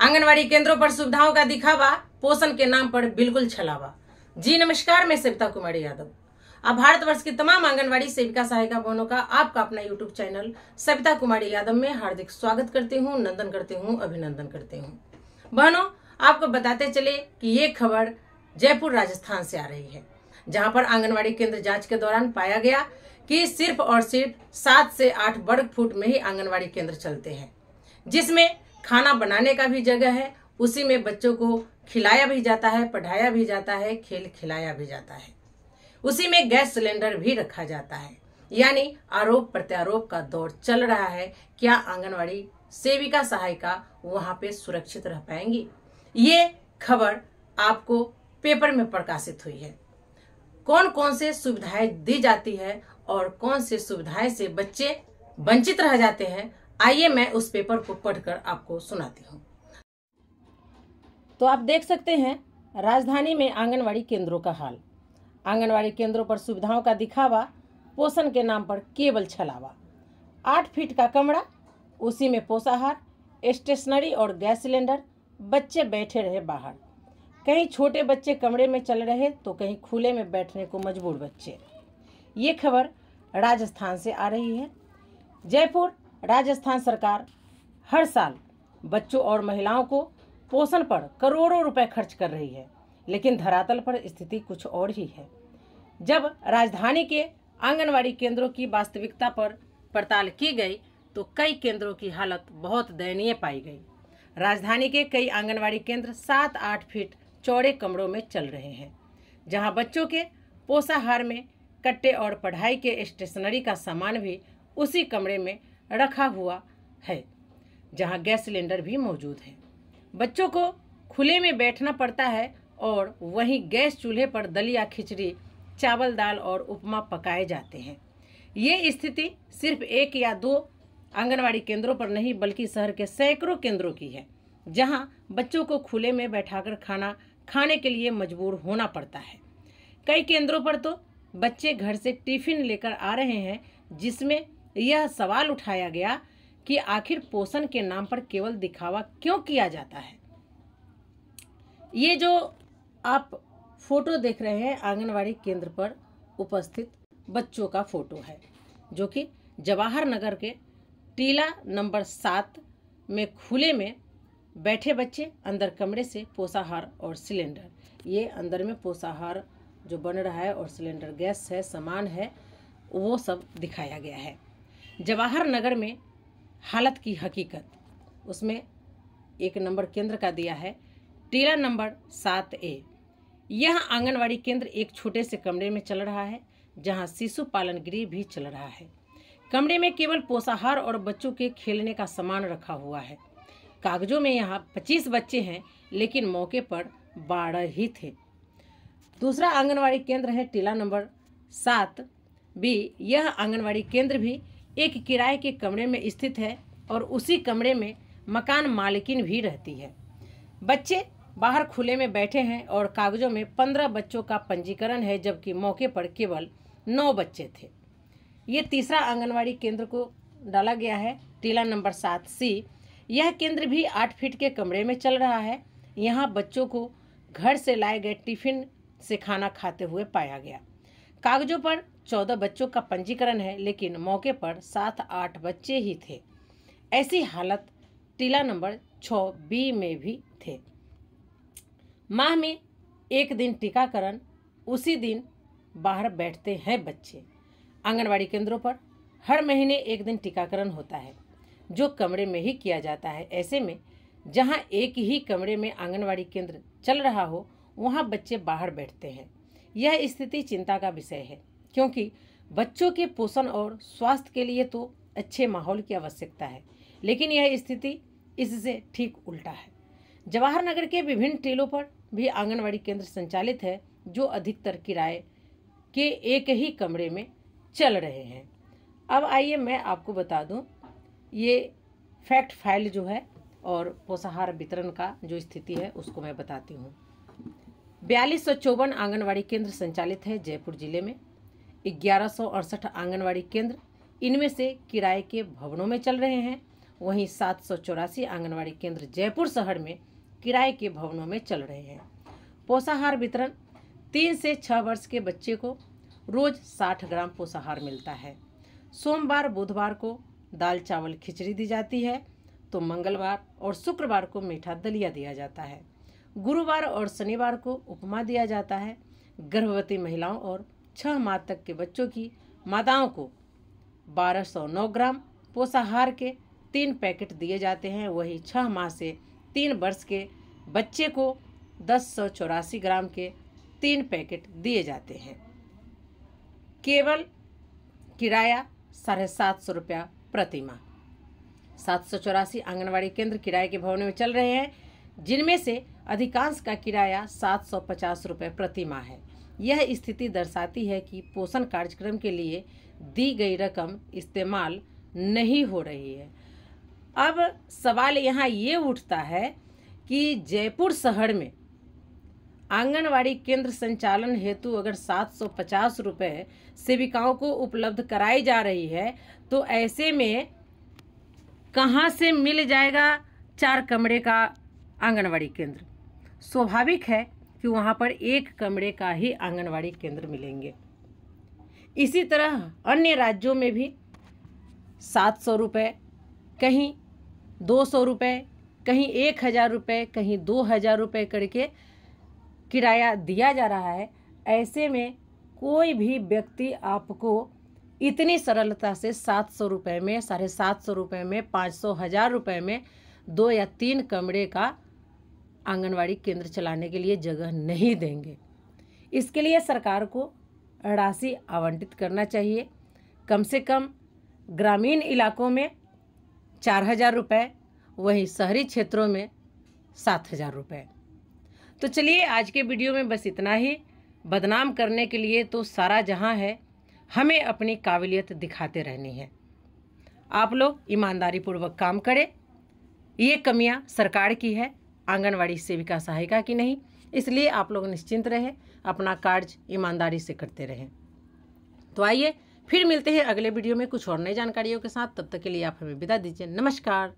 आंगनवाड़ी केंद्रों पर सुविधाओं का दिखावा, पोषण के नाम पर बिल्कुल छलावा। जी नमस्कार, मैं सविता कुमारी यादव। अब भारतवर्ष की तमाम आंगनवाड़ी सेविका सहायिका बहनों का आपका अपना यूट्यूब चैनल सविता कुमारी यादव में हार्दिक स्वागत करती हूँ, नंदन करती हूँ, अभिनंदन करती हूँ। बहनों, आपको बताते चले कि ये खबर जयपुर राजस्थान से आ रही है, जहां पर आंगनवाड़ी केंद्र जांच के दौरान पाया गया कि सिर्फ और सिर्फ 7 से 8 वर्ग फुट में ही आंगनवाड़ी केंद्र चलते हैं, जिसमें खाना बनाने का भी जगह है, उसी में बच्चों को खिलाया भी जाता है, पढ़ाया भी जाता है, खेल खिलाया भी जाता है, उसी में गैस सिलेंडर भी रखा जाता है। यानी आरोप प्रत्यारोप का दौर चल रहा है। क्या आंगनवाड़ी सेविका सहायिका वहां पे सुरक्षित रह पाएंगी? ये खबर आपको पेपर में प्रकाशित हुई है। कौन कौन से सुविधाएं दी जाती है और कौन से सुविधाएं से बच्चे वंचित रह जाते हैं, आइए मैं उस पेपर को पढ़कर आपको सुनाती हूँ। तो आप देख सकते हैं राजधानी में आंगनवाड़ी केंद्रों का हाल। आंगनवाड़ी केंद्रों पर सुविधाओं का दिखावा, पोषण के नाम पर केवल छलावा। 8 फीट का कमरा, उसी में पोषाहार, स्टेशनरी और गैस सिलेंडर, बच्चे बैठे रहे बाहर। कहीं छोटे बच्चे कमरे में चल रहे तो कहीं खुले में बैठने को मजबूर बच्चे। ये खबर राजस्थान से आ रही है। जयपुर राजस्थान सरकार हर साल बच्चों और महिलाओं को पोषण पर करोड़ों रुपए खर्च कर रही है, लेकिन धरातल पर स्थिति कुछ और ही है। जब राजधानी के आंगनवाड़ी केंद्रों की वास्तविकता पर पड़ताल की गई तो कई केंद्रों की हालत बहुत दयनीय पाई गई। राजधानी के कई आंगनवाड़ी केंद्र 7-8 फीट चौड़े कमरों में चल रहे हैं, जहां बच्चों के पोषाहार में कट्टे और पढ़ाई के स्टेशनरी का सामान भी उसी कमरे में रखा हुआ है, जहां गैस सिलेंडर भी मौजूद है। बच्चों को खुले में बैठना पड़ता है और वहीं गैस चूल्हे पर दलिया, खिचड़ी, चावल, दाल और उपमा पकाए जाते हैं। ये स्थिति सिर्फ 1 या 2 आंगनवाड़ी केंद्रों पर नहीं बल्कि शहर के सैकड़ों केंद्रों की है, जहां बच्चों को खुले में बैठाकर खाना खाने के लिए मजबूर होना पड़ता है। कई केंद्रों पर तो बच्चे घर से टिफिन लेकर आ रहे हैं, जिसमें यह सवाल उठाया गया कि आखिर पोषण के नाम पर केवल दिखावा क्यों किया जाता है। ये जो आप फोटो देख रहे हैं आंगनवाड़ी केंद्र पर उपस्थित बच्चों का फोटो है, जो कि जवाहर नगर के टीला नंबर 7 में खुले में बैठे बच्चे अंदर कमरे से पोषाहार और सिलेंडर, ये अंदर में पोषाहार जो बन रहा है और सिलेंडर गैस है, सामान है, वो सब दिखाया गया है। जवाहर नगर में हालत की हकीकत, उसमें 1 नंबर केंद्र का दिया है, टीला नंबर 7A। यह आंगनवाड़ी केंद्र एक छोटे से कमरे में चल रहा है, जहां शिशु पालन गृह भी चल रहा है। कमरे में केवल पोषाहार और बच्चों के खेलने का सामान रखा हुआ है। कागजों में यहाँ 25 बच्चे हैं, लेकिन मौके पर 12 ही थे। दूसरा आंगनवाड़ी केंद्र है टीला नंबर 7B। यह आंगनवाड़ी केंद्र भी एक किराए के कमरे में स्थित है और उसी कमरे में मकान मालिकिन भी रहती है। बच्चे बाहर खुले में बैठे हैं और कागजों में 15 बच्चों का पंजीकरण है, जबकि मौके पर केवल 9 बच्चे थे। ये तीसरा आंगनवाड़ी केंद्र को डाला गया है, टीला नंबर 7C। यह केंद्र भी 8 फीट के कमरे में चल रहा है। यहाँ बच्चों को घर से लाए गए टिफिन से खाना खाते हुए पाया गया। कागजों पर 14 बच्चों का पंजीकरण है, लेकिन मौके पर 7-8 बच्चे ही थे। ऐसी हालत टीला नंबर 6B में भी थे। माह में 1 दिन टीकाकरण, उसी दिन बाहर बैठते हैं बच्चे। आंगनवाड़ी केंद्रों पर हर महीने 1 दिन टीकाकरण होता है, जो कमरे में ही किया जाता है। ऐसे में जहां एक ही कमरे में आंगनवाड़ी केंद्र चल रहा हो, वहां बच्चे बाहर बैठते हैं। यह स्थिति चिंता का विषय है, क्योंकि बच्चों के पोषण और स्वास्थ्य के लिए तो अच्छे माहौल की आवश्यकता है, लेकिन यह स्थिति इससे ठीक उल्टा है। जवाहर नगर के विभिन्न टीलों पर भी आंगनवाड़ी केंद्र संचालित है, जो अधिकतर किराए के एक ही कमरे में चल रहे हैं। अब आइए मैं आपको बता दूं, ये फैक्ट फाइल जो है और पोषाहार वितरण का जो स्थिति है उसको मैं बताती हूँ। 4254 आंगनवाड़ी केंद्र संचालित है जयपुर जिले में। 1168 आंगनवाड़ी केंद्र, इनमें से किराए के भवनों में चल रहे हैं, वहीं 784 आंगनवाड़ी केंद्र जयपुर शहर में किराए के भवनों में चल रहे हैं। पोषाहार वितरण 3 से 6 वर्ष के बच्चे को रोज 60 ग्राम पोषाहार मिलता है। सोमवार बुधवार को दाल चावल खिचड़ी दी जाती है, तो मंगलवार और शुक्रवार को मीठा दलिया दिया जाता है। गुरुवार और शनिवार को उपमा दिया जाता है। गर्भवती महिलाओं और 6 माह तक के बच्चों की माताओं को 1209 ग्राम पोषाहार के 3 पैकेट दिए जाते हैं। वही 6 माह से 3 वर्ष के बच्चे को 1084 ग्राम के 3 पैकेट दिए जाते हैं। केवल किराया 750 रुपया प्रति माह। 784 आंगनवाड़ी केंद्र किराए के भवनों में चल रहे हैं, जिनमें से अधिकांश का किराया 750 रुपये प्रति माह है। यह स्थिति दर्शाती है कि पोषण कार्यक्रम के लिए दी गई रकम इस्तेमाल नहीं हो रही है। अब सवाल यहाँ ये उठता है कि जयपुर शहर में आंगनवाड़ी केंद्र संचालन हेतु अगर 750 रुपये सेविकाओं को उपलब्ध कराई जा रही है, तो ऐसे में कहाँ से मिल जाएगा 4 कमरे का आंगनवाड़ी केंद्र। स्वाभाविक है कि वहाँ पर 1 कमरे का ही आंगनवाड़ी केंद्र मिलेंगे। इसी तरह अन्य राज्यों में भी 700 रुपये, कहीं 200 रुपये, कहीं 1000 रुपये, कहीं 2000 रुपये करके किराया दिया जा रहा है। ऐसे में कोई भी व्यक्ति आपको इतनी सरलता से 700 रुपये में, 750 रुपये में, 500, 1000 रुपये में 2 या 3 कमरे का आंगनवाड़ी केंद्र चलाने के लिए जगह नहीं देंगे। इसके लिए सरकार को राशि आवंटित करना चाहिए। कम से कम ग्रामीण इलाकों में 4000 रुपये, वहीं शहरी क्षेत्रों में 7000 रुपये। तो चलिए आज के वीडियो में बस इतना ही। बदनाम करने के लिए तो सारा जहां है, हमें अपनी काबिलियत दिखाते रहनी है। आप लोग ईमानदारी पूर्वक काम करें। ये कमियां सरकार की है, आंगनवाड़ी सेविका सहायिका की नहीं। इसलिए आप लोग निश्चिंत रहें, अपना कार्य ईमानदारी से करते रहें। तो आइए फिर मिलते हैं अगले वीडियो में कुछ और नई जानकारियों के साथ। तब तक के लिए आप हमें विदा दीजिए। नमस्कार।